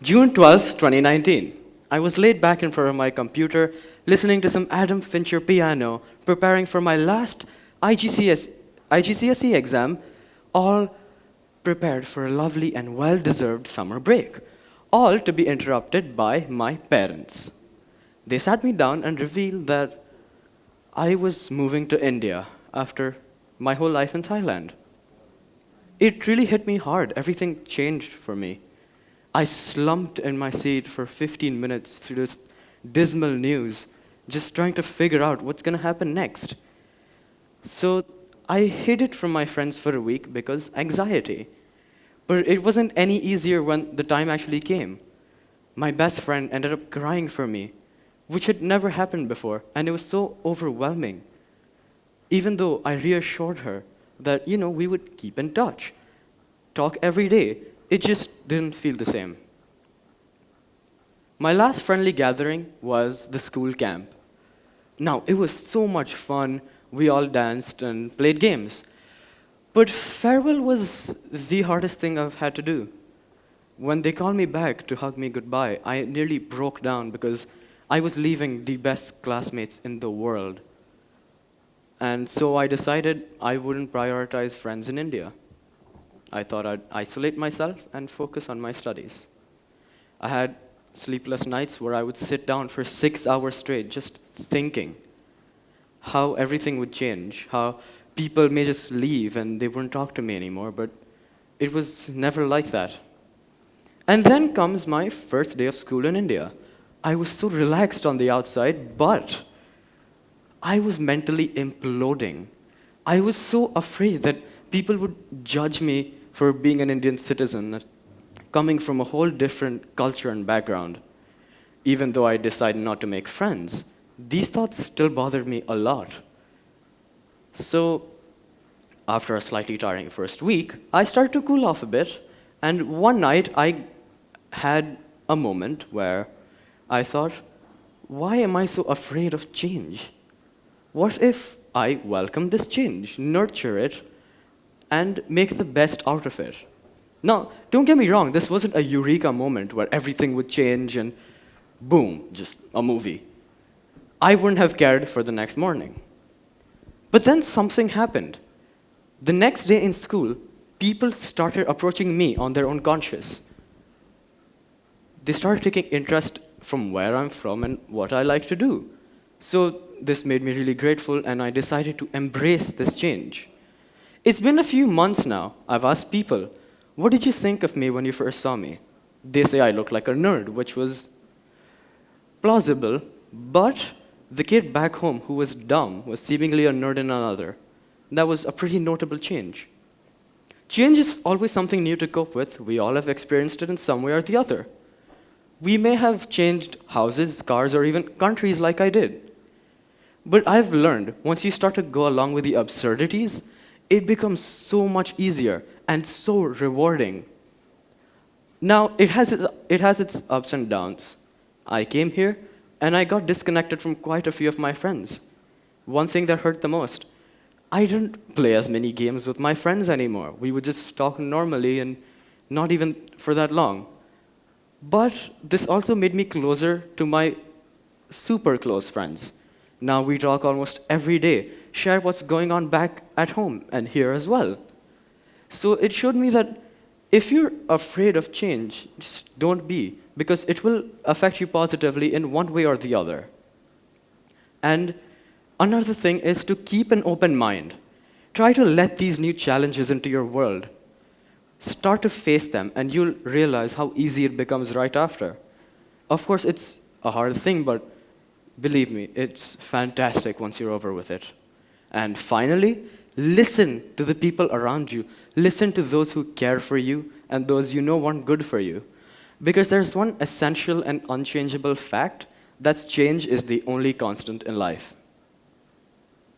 June 12th, 2019. I was laid back in front of my computer, listening to some Adam Fincher piano, preparing for my last IGCSE exam, all prepared for a lovely and well-deserved summer break, all to be interrupted by my parents. They sat me down and revealed that I was moving to India after my whole life in Thailand. It really hit me hard. Everything changed for me. I slumped in my seat for 15 minutes through this dismal news, just trying to figure out what's going to happen next. So I hid it from my friends for a week because anxiety. But it wasn't any easier when the time actually came. My best friend ended up crying for me, which had never happened before, and it was so overwhelming. Even though I reassured her that, we would keep in touch, talk every day, it just didn't feel the same. My last friendly gathering was the school camp. Now, it was so much fun. We all danced and played games. But farewell was the hardest thing I've had to do. When they called me back to hug me goodbye, I nearly broke down because I was leaving the best classmates in the world. And so I decided I wouldn't prioritize friends in India. I thought I'd isolate myself and focus on my studies. I had sleepless nights where I would sit down for 6 hours straight just thinking how everything would change, how people may just leave and they wouldn't talk to me anymore, but it was never like that. And then comes my first day of school in India. I was so relaxed on the outside, but I was mentally imploding. I was so afraid that people would judge me for being an Indian citizen, coming from a whole different culture and background. Even though I decided not to make friends, these thoughts still bothered me a lot. So, after a slightly tiring first week, I started to cool off a bit, and one night I had a moment where I thought, why am I so afraid of change? What if I welcome this change, nurture it, and make the best out of it? Now, don't get me wrong, this wasn't a eureka moment where everything would change and boom, just a movie. I wouldn't have cared for the next morning. But then something happened. The next day in school, people started approaching me on their own conscience. They started taking interest from where I'm from and what I like to do. So this made me really grateful, and I decided to embrace this change. It's been a few months now. I've asked people, what did you think of me when you first saw me? They say I look like a nerd, which was plausible, but the kid back home who was dumb was seemingly a nerd in another. That was a pretty notable change. Change is always something new to cope with. We all have experienced it in some way or the other. We may have changed houses, cars, or even countries like I did. But I've learned, once you start to go along with the absurdities, it becomes so much easier and so rewarding. Now, it has its ups and downs. I came here, and I got disconnected from quite a few of my friends. One thing that hurt the most, I didn't play as many games with my friends anymore. We would just talk normally and not even for that long. But this also made me closer to my super close friends. Now we talk almost every day, share what's going on back at home and here as well. So it showed me that if you're afraid of change, just don't be, because it will affect you positively in one way or the other. And another thing is to keep an open mind. Try to let these new challenges into your world. Start to face them, and you'll realize how easy it becomes right after. Of course, it's a hard thing, but believe me, it's fantastic once you're over with it. And finally, listen to the people around you. Listen to those who care for you and those you know want good for you. Because there's one essential and unchangeable fact, that change is the only constant in life.